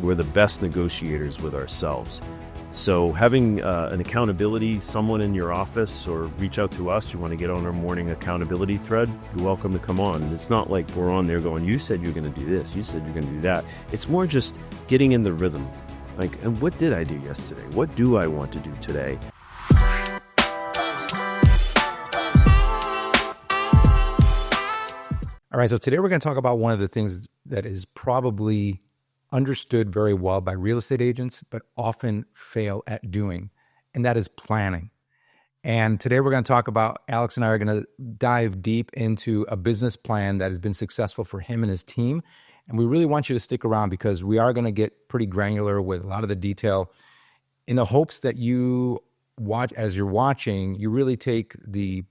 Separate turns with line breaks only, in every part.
we're the best negotiators with ourselves. So having an accountability, someone in your office, or reach out to us, you want to get on our morning accountability thread, you're welcome to come on. It's not like we're on there going, you said you're going to do this, you said you're going to do that. It's more just getting in the rhythm. Like, and what did I do yesterday? What do I want to do today?
All right, so today we're going to talk about one of the things that is probably understood very well by real estate agents, but often fail at doing, and that is planning. And today we're going to talk about, Alex and I are going to dive deep into a business plan that has been successful for him and his team. And we really want you to stick around because we are going to get pretty granular with a lot of the detail in the hopes that you watch, as you're watching, you really take the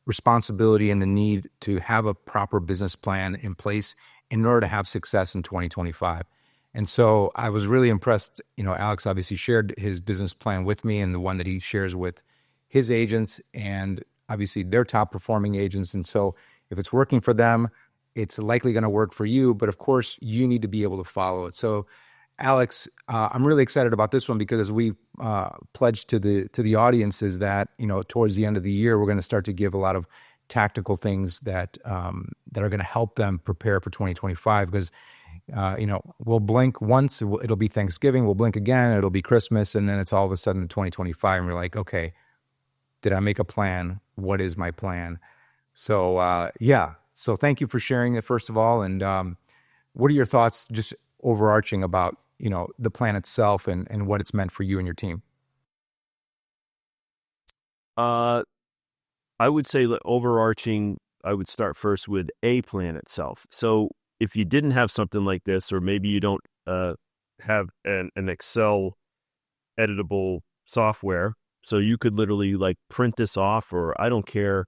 responsibility and the need to have a proper business plan in place in order to have success in 2025. And so I was really impressed. Alex obviously shared his business plan with me and the one that he shares with his agents, and obviously they're top performing agents. And so if it's working for them, it's likely going to work for you. But of course, you need to be able to follow it. So Alex, I'm really excited about this one because as we pledged to the audience is that, towards the end of the year, we're going to start to give a lot of tactical things that are going to help them prepare for 2025 because we'll blink once, it'll be Thanksgiving, we'll blink again, it'll be Christmas, and then it's all of a sudden 2025, and we're like, okay, did I make a plan? What is my plan? So, so thank you for sharing it, first of all, and what are your thoughts, just overarching about, the plan itself and what it's meant for you and your team?
I would say overarching, I would start first with a plan itself. So if you didn't have something like this, or maybe you don't have an Excel editable software, so you could literally print this off, or I don't care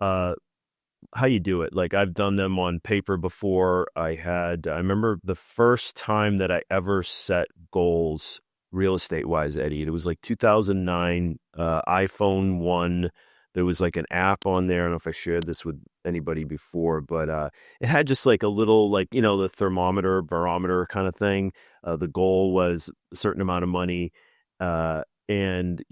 how you do it. Like I've done them on paper before. I remember the first time that I ever set goals real estate wise, Eddie, it was 2009, iPhone 1. There was an app on there. I don't know if I shared this with anybody before, but it had just a little, the thermometer, barometer kind of thing. The goal was a certain amount of money and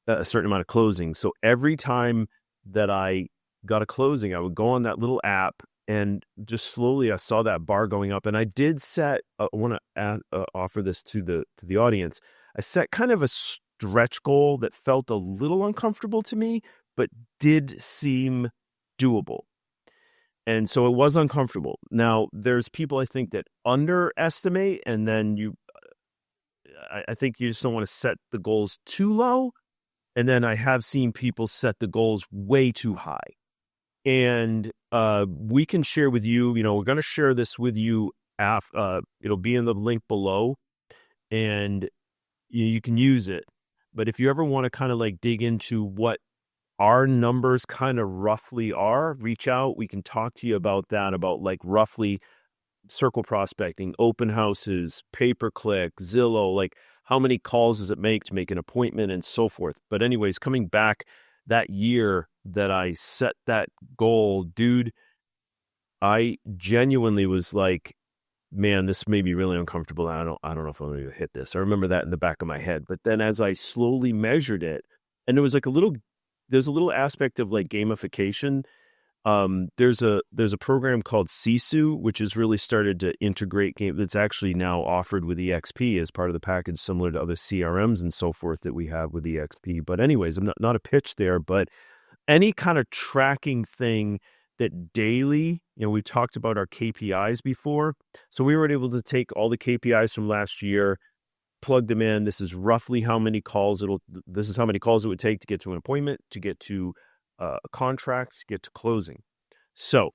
a certain amount of closing. So every time that I got a closing, I would go on that little app and just slowly I saw that bar going up. And I did set, I want to offer this to the audience. I set kind of a stretch goal that felt a little uncomfortable to me, but did seem doable. And so it was uncomfortable. Now, there's people I think that underestimate, and then I think you just don't want to set the goals too low. And then I have seen people set the goals way too high. And we can share with you, we're going to share this with you. It'll be in the link below, and you can use it. But if you ever want to kind of dig into what our numbers kind of roughly are, reach out. We can talk to you about that, about roughly circle prospecting, open houses, pay-per-click, Zillow, how many calls does it make to make an appointment and so forth. But anyways, coming back that year that I set that goal, dude, I genuinely was like, man, this may be really uncomfortable. I don't know if I'm going to hit this. I remember that in the back of my head. But then as I slowly measured it, and there was there's a little aspect of gamification. There's a program called Sisu, which has really started to integrate game. That's actually now offered with EXP as part of the package, similar to other CRMs and so forth that we have with EXP. But anyways, I'm not a pitch there, but any kind of tracking thing that daily, we talked about our KPIs before. So we were able to take all the KPIs from last year, plug them in. This is roughly how many calls it would take to get to an appointment, to get to a contract, to get to closing. So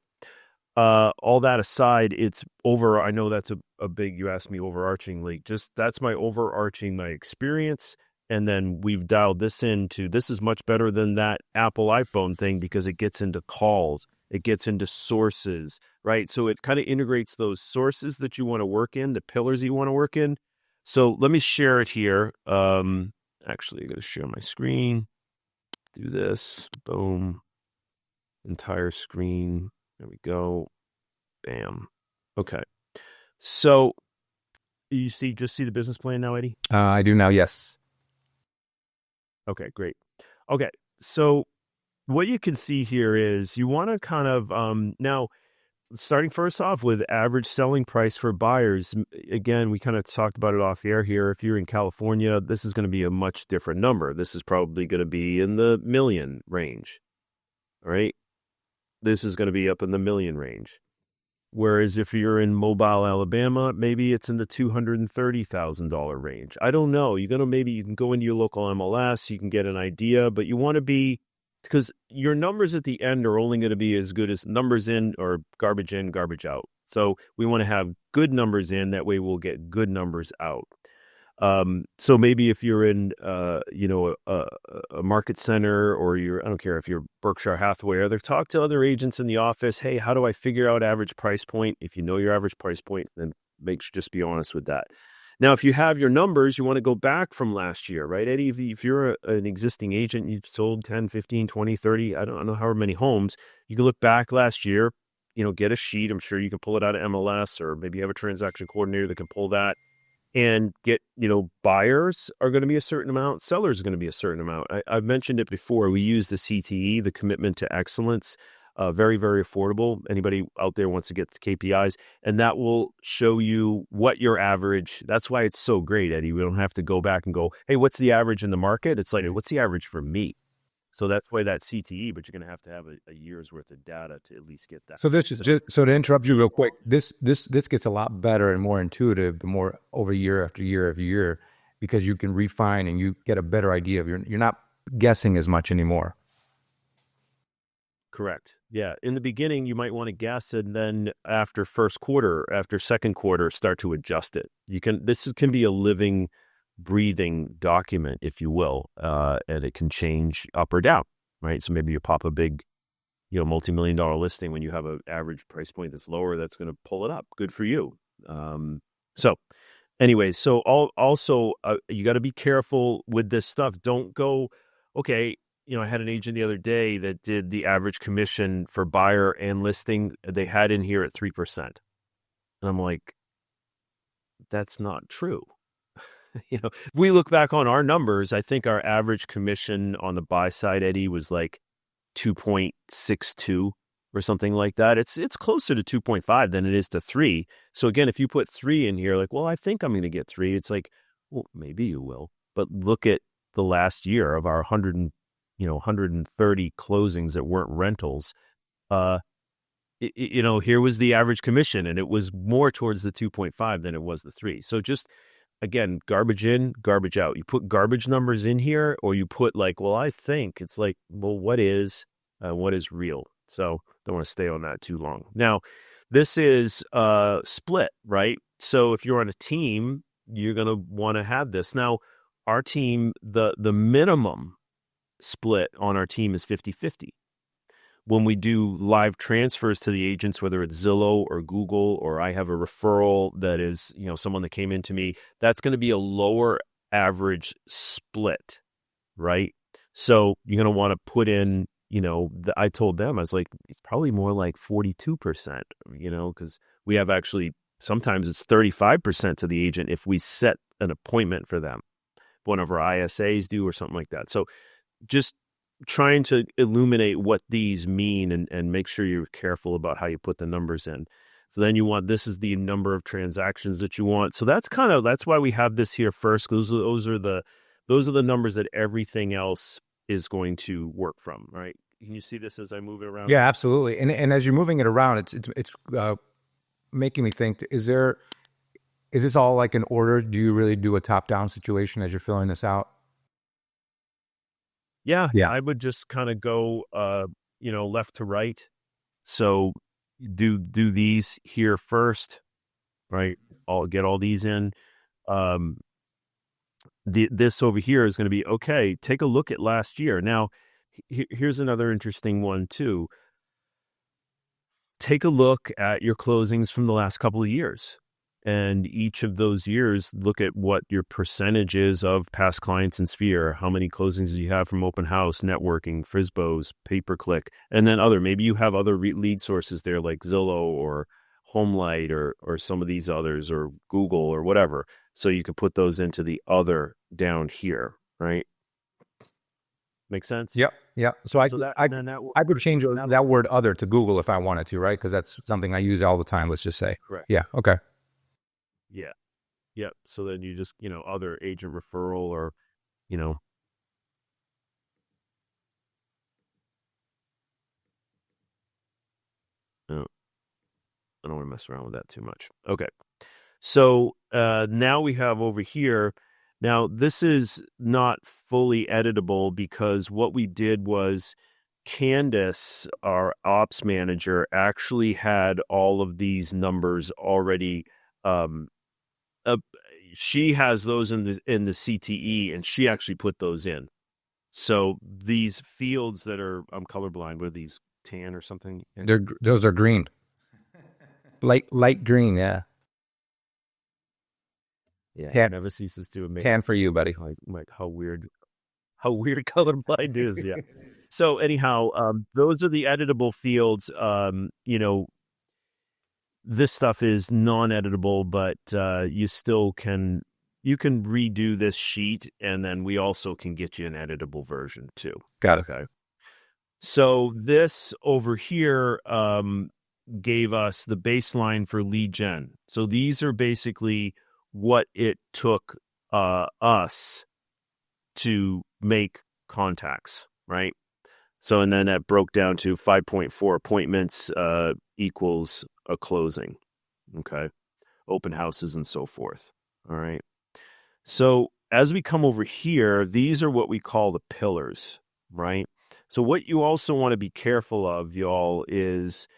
all that aside, it's over. I know that's a big, you asked me overarchingly, just that's my experience. And then we've dialed this into, this is much better than that Apple iPhone thing because it gets into calls, it gets into sources, right? So it kind of integrates those sources that you want to work in, the pillars you want to work in. So let me share it here. Actually, I'm going to share my screen. Do this. Boom. Entire screen. There we go. Bam. Okay. So You see the business plan now, Eddie?
I do now. Yes.
Okay, great. Okay, so what you can see here is you want to kind of now starting first off with average selling price for buyers. Again, we kind of talked about it off air here. If you're in California, this is going to be a much different number. This is probably going to be in the million range. All right. This is going to be up in the million range. Whereas if you're in Mobile, Alabama, maybe it's in the $230,000 range. I don't know. Maybe you can go into your local MLS, you can get an idea, but you want to be, because your numbers at the end are only going to be as good as numbers in or garbage in, garbage out. So we want to have good numbers in. That way we'll get good numbers out. So maybe if you're in, a market center, or I don't care if you're Berkshire Hathaway, or talk to other agents in the office. Hey, how do I figure out average price point? If you know your average price point, then just be honest with that. Now, if you have your numbers, you want to go back from last year, right, Eddie? If you're an existing agent, you've sold 10, 15, 20, 30, I don't know however many homes, you can look back last year, get a sheet. I'm sure you can pull it out of MLS, or maybe you have a transaction coordinator that can pull that and get, buyers are going to be a certain amount, sellers are going to be a certain amount. I've mentioned it before. We use the CTE, the commitment to excellence, very, very affordable. Anybody out there wants to get the KPIs, and that will show you what your average. That's why it's so great, Eddie. We don't have to go back and go, hey, what's the average in the market? It's like, what's the average for me? So that's why that CTE, but you're going to have a year's worth of data to at least get that.
So this is just so to interrupt you real quick. This gets a lot better and more intuitive the more over year after year after year, because you can refine and you get a better idea of you're not guessing as much anymore.
Correct. Yeah. In the beginning, you might want to guess, and then after first quarter, after second quarter, start to adjust it. This can be a living, breathing document, if you will, and it can change up or down, right? So maybe you pop a big, multi-million dollar listing when you have an average price point that's lower, that's going to pull it up. Good for you. So anyways, so also you got to be careful with this stuff. Don't go, okay, I had an agent the other day that did the average commission for buyer and listing. They had in here at 3%. And I'm like, that's not true. If we look back on our numbers, I think our average commission on the buy side, Eddie, was like 2.62 or something like that. It's closer to 2.5 than it is to 3. So again, if you put 3 in here, like, well, I think I'm going to get 3. It's like, well, maybe you will, but look at the last year of our 130 closings that weren't rentals. Here was the average commission, and it was more towards the 2.5 than it was the 3. So just, again, garbage in, garbage out. You put garbage numbers in here, or you put like, well, I think. It's like, well, what is real? So don't want to stay on that too long. Now, this is split, right? So if you're on a team, you're going to want to have this. Now, our team, the minimum split on our team is 50-50. When we do live transfers to the agents, whether it's Zillow or Google, or I have a referral that is, someone that came into me, that's going to be a lower average split, right? So you're going to want to put in, I told them, I was like, it's probably more like 42%, because we have actually, sometimes it's 35% to the agent if we set an appointment for them. One of our ISAs do, or something like that. So just trying to illuminate what these mean, and make sure you're careful about how you put the numbers in. So then this is the number of transactions that you want. So that's why we have this here first. Those are the numbers that everything else is going to work from. Right? Can you see this as I move it around?
Yeah, absolutely. And as you're moving it around, it's making me think: is this all like in order? Do you really do a top down situation as you're filling this out?
Yeah,
Yeah.
I would just kind of go, left to right. So do these here first, right? I'll get all these in. This over here is going to be, okay, take a look at last year. Now, here's another interesting one too. Take a look at your closings from the last couple of years. And each of those years, look at what your percentage is of past clients in Sphere. How many closings do you have from open house, networking, FSBOs, pay-per-click, and then maybe you have other lead sources there like Zillow or HomeLight or some of these others or Google or whatever. So you could put those into the other down here, right? Make sense?
Yep. Yeah. So I
So that
I
and then
I could change
that'll
that word other to Google if I wanted to, right? Because that's something I use all the time. Let's just say.
correct.
Yeah. Okay.
Yeah. Yep. So then you just, other agent referral or, you know, uh, I don't want to mess around with that too much. Okay. So now we have over here. Now, this is not fully editable because what we did was Candace, our ops manager, actually had all of these numbers already. Um, uh, she has those in the CTE, and she actually put those in. So these fields that are, I'm colorblind, what are these, tan or something?
Those are green, light green. Yeah.
Yeah, it
Tan
never ceases to amaze
tan for you, buddy.
like how weird colorblind is. Yeah. So anyhow, those are the editable fields. This stuff is non-editable, but you can redo this sheet, and then we also can get you an editable version too.
Got it.
Okay. So this over here gave us the baseline for lead gen. So these are basically what it took us to make contacts, right? So, and then that broke down to 5.4 appointments equals a closing. Okay. Open houses and so forth. All right. So, as we come over here, these are what we call the pillars, right? So, what you also want to be careful of, y'all, is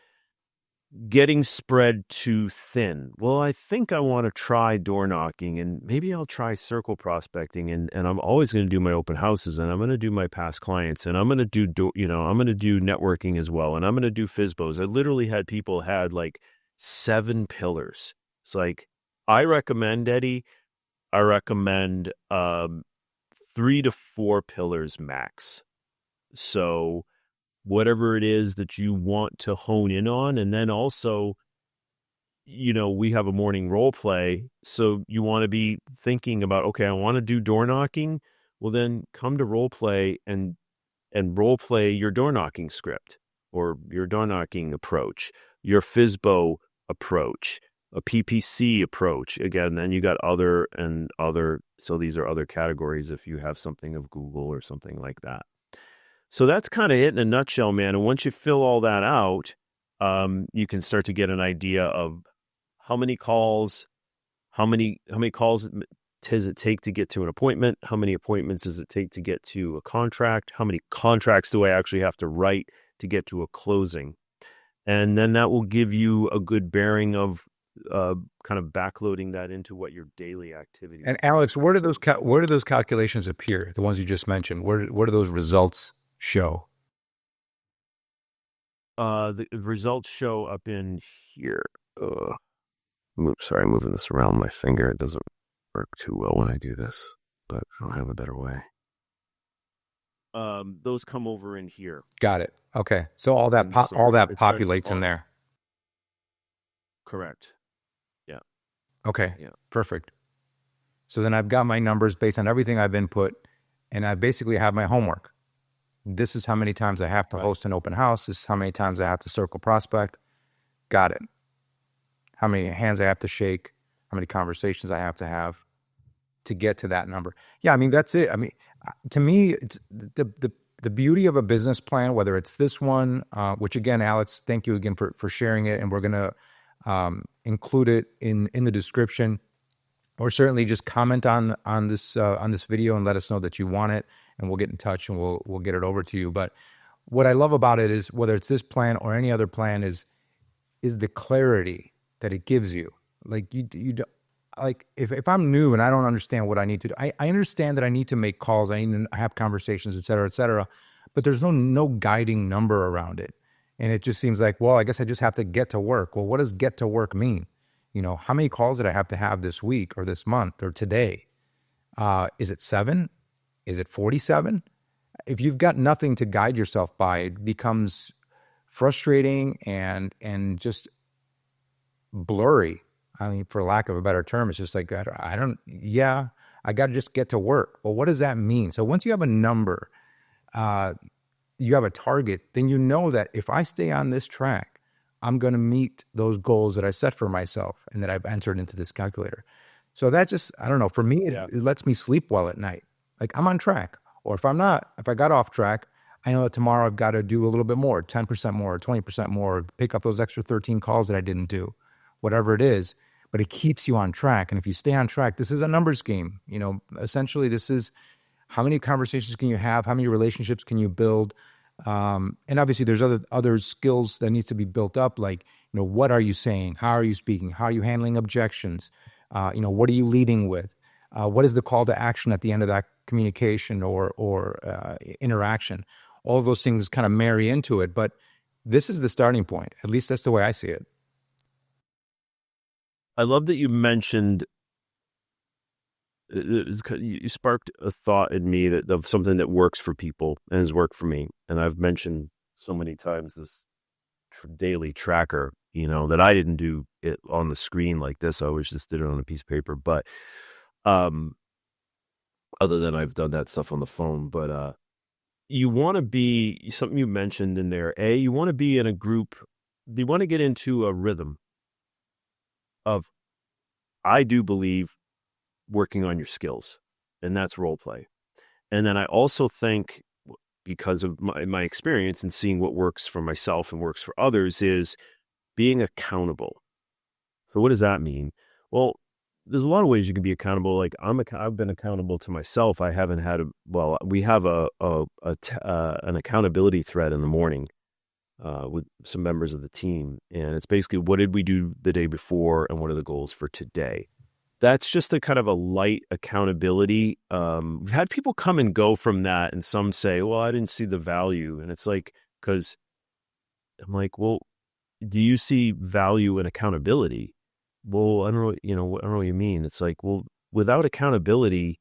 getting spread too thin. Well, I think I want to try door knocking, and maybe I'll try circle prospecting, and I'm always going to do my open houses, and I'm going to do my past clients, and I'm going to I'm going to do networking as well, and I'm going to do FISBOs. I literally had people had like 7 pillars. It's like, I recommend, Eddie, I recommend 3 to 4 pillars max. So whatever it is that you want to hone in on. And then also, we have a morning role play. So you want to be thinking about, okay, I want to do door knocking. Well, then come to role play and role play your door knocking script or your door knocking approach, your FISBO approach, a PPC approach. Again, then you got other and other. So these are other categories if you have something of Google or something like that. So that's kind of it in a nutshell, man. And once you fill all that out, you can start to get an idea of how many calls, how many calls does it take to get to an appointment? How many appointments does it take to get to a contract? How many contracts do I actually have to write to get to a closing? And then that will give you a good bearing of kind of backloading that into what your daily activity.
And Alex, where do those calculations appear? The ones you just mentioned. Where do those results show?
The results show up in here. Sorry, I'm moving this around my finger. It doesn't work too well when I do this, but I'll have a better way. Those come over in here.
Got it. Okay. So all that populates in there.
Correct. Yeah.
Okay.
Yeah.
Perfect. So then I've got my numbers based on everything I've input, and I basically have my homework. This is how many times I have to host an open house. This is how many times I have to circle prospect. Got it. How many hands I have to shake. How many conversations I have to get to that number. Yeah, I mean, that's it. I mean, to me, it's the beauty of a business plan, whether it's this one, which again, Alex, thank you again for sharing it. And we're going to include it in the description, or certainly just comment on this video and let us know that you want it, and we'll get in touch and we'll get it over to you. But what I love about it is, whether it's this plan or any other plan, is the clarity that it gives you. Like you like if I'm new and I don't understand what I need to do, I understand that I need to make calls, I need to have conversations, et cetera, but there's no guiding number around it. And it just seems like, well, I guess I just have to get to work. Well, what does get to work mean? How many calls did I have to have this week or this month or today? Is it 7? Is it 47? If you've got nothing to guide yourself by, it becomes frustrating and just blurry. I mean, for lack of a better term, it's just like, yeah, I got to just get to work. Well, what does that mean? So once you have a number, uh, you have a target, then you know that if I stay on this track, I'm going to meet those goals that I set for myself and that I've entered into this calculator. So that just, I don't know, for me,
Yeah.
it lets me sleep well at night. Like I'm on track. Or if I'm not, if I got off track, I know that tomorrow I've got to do a little bit more, 10% more, 20% more, pick up those extra 13 calls that I didn't do, whatever it is. But it keeps you on track. And if you stay on track, this is a numbers game. You know, essentially, this is how many conversations can you have? How many relationships can you build? And obviously, there's other skills that needs to be built up. Like, you know, what are you saying? How are you speaking? How are you handling objections? You know, what are you leading with? What is the call to action at the end of that communication or interaction? All of those things kind of marry into it. But this is the starting point. At least that's the way I see it.
I love that you mentioned you sparked a thought in me that of something that works for people and has worked for me. And I've mentioned so many times this daily tracker, that I didn't do it on the screen like this. I always just did it on a piece of paper. But um, other than I've done that stuff on the phone, but you want to be something you mentioned in there. You want to be in a group. You want to get into a rhythm of, I do believe, working on your skills, and that's role play. And then I also think, because of my experience and seeing what works for myself and works for others, is being accountable. So what does that mean? Well, there's a lot of ways you can be accountable. Like I've been accountable to myself. I haven't had we have an accountability thread in the morning with some members of the team. And it's basically, what did we do the day before and what are the goals for today? That's just a kind of a light accountability. We've had people come and go from that, and some say, well, I didn't see the value. And it's like, because I'm like, well, do you see value in accountability? Well, I don't know, I don't know what you mean. It's like, well, without accountability,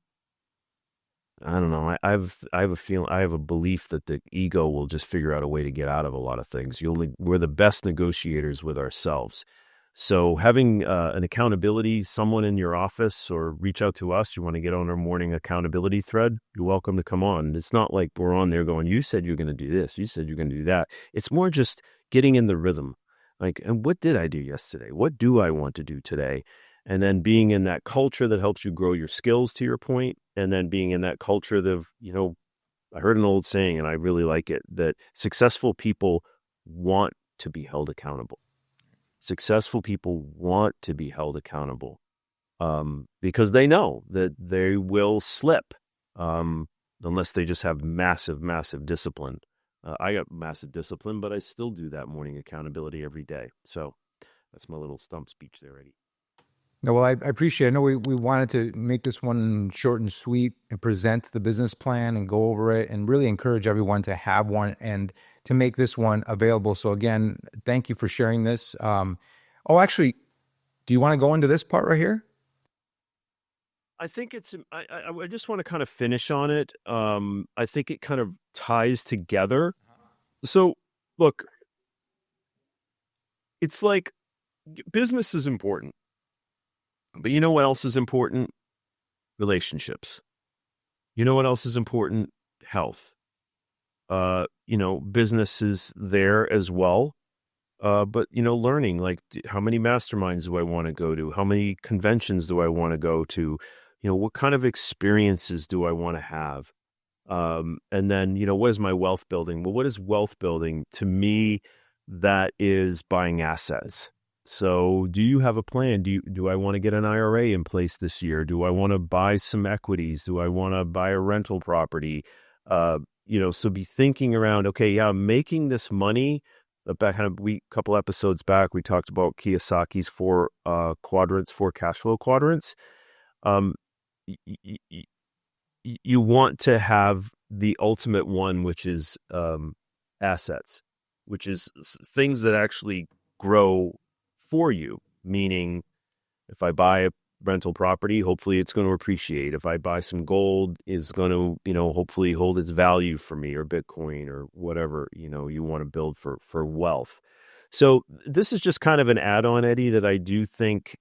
I don't know. I have a feeling, I have a belief that the ego will just figure out a way to get out of a lot of things. We're the best negotiators with ourselves. So having an accountability, someone in your office, or reach out to us, you want to get on our morning accountability thread, you're welcome to come on. It's not like we're on there going, you said you're going to do this, you said you're going to do that. It's more just getting in the rhythm. Like, and what did I do yesterday? What do I want to do today? And then being in that culture that helps you grow your skills, to your point, and then being in that culture of, I heard an old saying, and I really like it, that successful people want to be held accountable. Successful people want to be held accountable, because they know that they will slip, unless they just have massive, massive discipline. I got massive discipline, but I still do that morning accountability every day. So that's my little stump speech there, Eddie.
No, well, I appreciate it. I know we wanted to make this one short and sweet and present the business plan and go over it and really encourage everyone to have one and to make this one available. So again, thank you for sharing this. Actually, do you want to go into this part right here?
I think I just want to kind of finish on it. I think it kind of ties together. So look, it's like business is important, but you know what else is important? Relationships. You know what else is important? Health. Business is there as well. But learning, like, how many masterminds do I want to go to? How many conventions do I want to go to? What kind of experiences do I want to have? And then, what is my wealth building? Well, what is wealth building? To me, that is buying assets. So do you have a plan? Do I want to get an IRA in place this year? Do I want to buy some equities? Do I want to buy a rental property? So be thinking around, okay, yeah, I'm making this money. Back kind of couple episodes back, we talked about Kiyosaki's four quadrants, four cash flow quadrants. Um, you want to have the ultimate one, which is assets, which is things that actually grow for you. Meaning, if I buy a rental property, hopefully it's going to appreciate. If I buy some gold, is going to, hopefully hold its value for me, or Bitcoin, or whatever, you want to build for wealth. So this is just kind of an add-on, Eddie, that I do think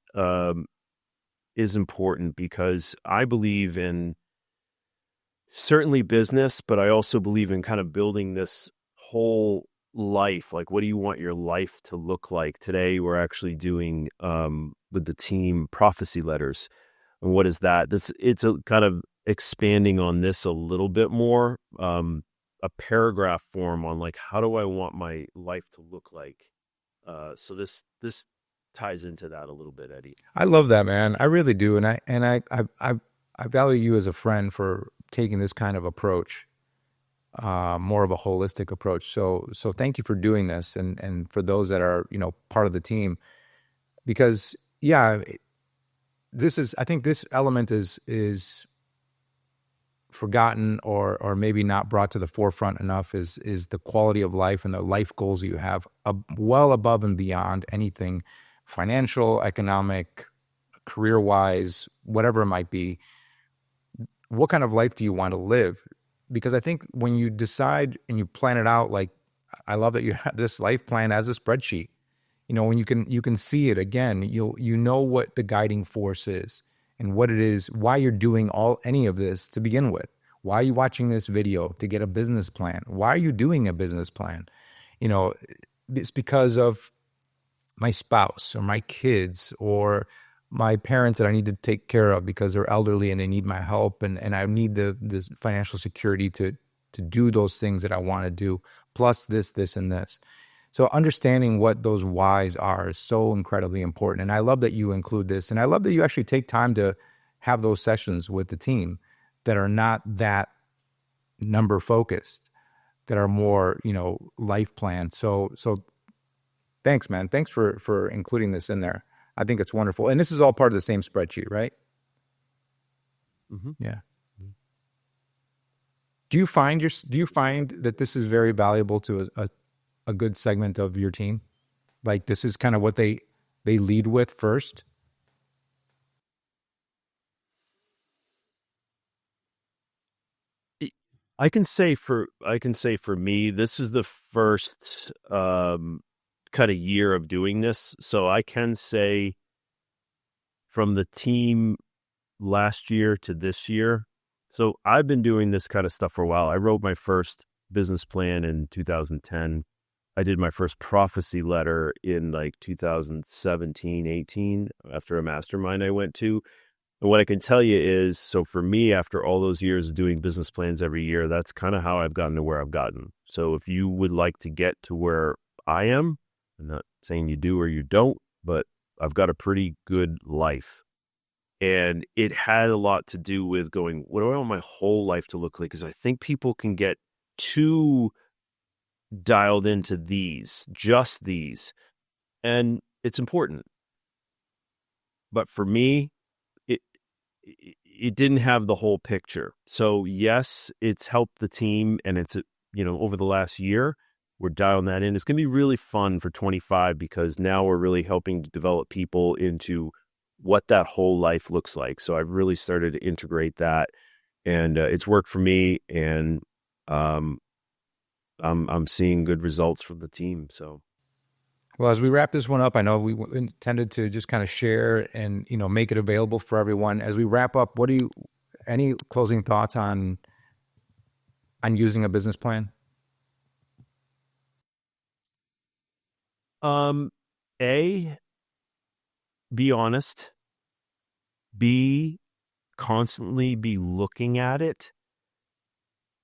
is important because I believe in certainly business, but I also believe in kind of building this whole life. Like, what do you want your life to look like? Today, we're actually doing with the team prophecy letters. And what is that? It's a kind of expanding on this a little bit more. A paragraph form on like how do I want my life to look like? So this ties into that a little bit, Eddie.
I love that, man. I really do, and I value you as a friend for taking this kind of approach, more of a holistic approach. So thank you for doing this, and for those that are part of the team, because yeah, this is I think this element is forgotten or maybe not brought to the forefront enough is the quality of life and the life goals you have well above and beyond anything financial, economic, career wise, whatever it might be. What kind of life do you want to live? Because I think when you decide and you plan it out, like I love that you have this life plan as a spreadsheet. When you can see it again, you know what the guiding force is and what it is, why you're doing any of this to begin with. Why are you watching this video? To get a business plan. Why are you doing a business plan? You know, it's because of my spouse or my kids or my parents that I need to take care of because they're elderly and they need my help, and I need this financial security to do those things that I want to do, plus this, and this. So understanding what those whys are is so incredibly important. And I love that you include this. And I love that you actually take time to have those sessions with the team that are not that number focused, that are more, life plan. So thanks, man. Thanks for including this in there. I think it's wonderful. And this is all part of the same spreadsheet, right?
Mm-hmm.
Yeah. Do you find that this is very valuable to a good segment of your team? Like this is kind of what they lead with first?
I can say for me, this is the first kind of year of doing this. So I can say from the team last year to this year. So I've been doing this kind of stuff for a while. I wrote my first business plan in 2010. I did my first prophecy letter in like 2017, 18 after a mastermind I went to. And what I can tell you is, so for me, after all those years of doing business plans every year, that's kind of how I've gotten to where I've gotten. So if you would like to get to where I am, I'm not saying you do or you don't, but I've got a pretty good life. And it had a lot to do with going, what do I want my whole life to look like? Because I think people can get too dialed into just these. And it's important. But for me, it it didn't have the whole picture. So yes, it's helped the team, and it's over the last year we're dialing that in. It's going to be really fun for 25 because now we're really helping to develop people into what that whole life looks like. So I've really started to integrate that, and it's worked for me, and um, I'm seeing good results from the team. So
Well, as we wrap this one up, I know we intended to just kind of share and make it available for everyone. As we wrap up, any closing thoughts on using a business plan?
um, A, be honest. B, constantly be looking at it.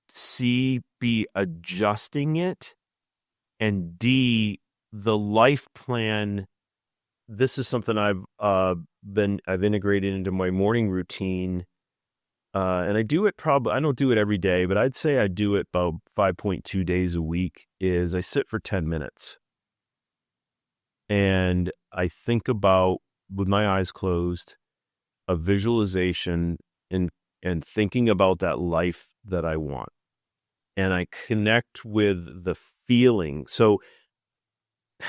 C, be adjusting it. And D, the life plan. This is something I've integrated into my morning routine. And I do it I don't do it every day, but I'd say I do it about 5.2 days a week. Is I sit for 10 minutes and I think about, with my eyes closed, a visualization and thinking about that life that I want. And I connect with the feeling. So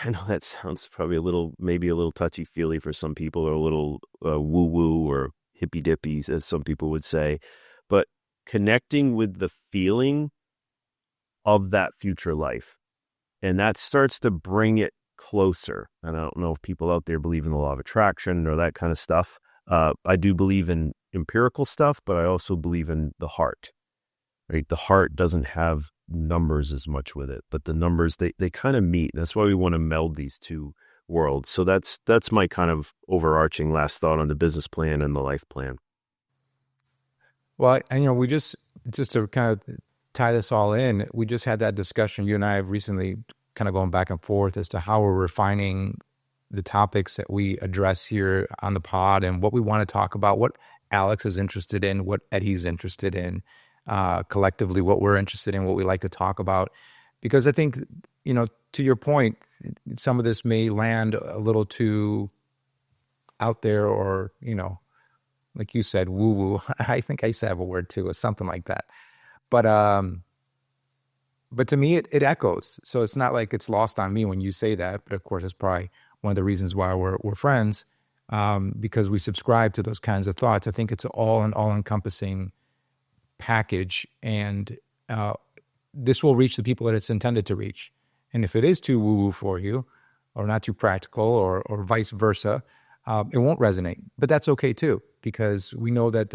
I know that sounds probably maybe a little touchy feely for some people, or a little woo woo or hippy dippy, as some people would say, but connecting with the feeling of that future life. And that starts to bring it closer. And I don't know if people out there believe in the law of attraction or that kind of stuff. I do believe in empirical stuff, but I also believe in the heart, right? The heart doesn't have numbers as much with it, but the numbers, they kind of meet. That's why we want to meld these two worlds. So that's my kind of overarching last thought on the business plan and the life plan.
Well, and we just to kind of tie this all in, we just had that discussion. You and I have recently kind of going back and forth as to how we're refining the topics that we address here on the pod and what we want to talk about, what Alex is interested in, what Eddie's interested in, collectively, what we're interested in, what we like to talk about. Because I think, to your point, some of this may land a little too out there or, like you said, woo woo. I think I used to have a word too, or something like that. But to me, it echoes. So it's not like it's lost on me when you say that. But of course, it's probably one of the reasons why we're friends, because we subscribe to those kinds of thoughts. I think it's an all encompassing package, and this will reach the people that it's intended to reach. And if it is too woo woo for you, or not too practical, or vice versa, it won't resonate. But that's okay too, because we know that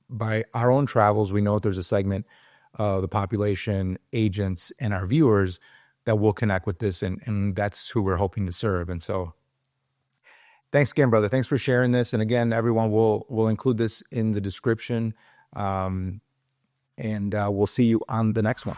by our own travels, we know that there's a segment of the population, agents, and our viewers that will connect with this, and that's who we're hoping to serve. And so, thanks again, brother. Thanks for sharing this. And again, everyone, we'll include this in the description, and we'll see you on the next one.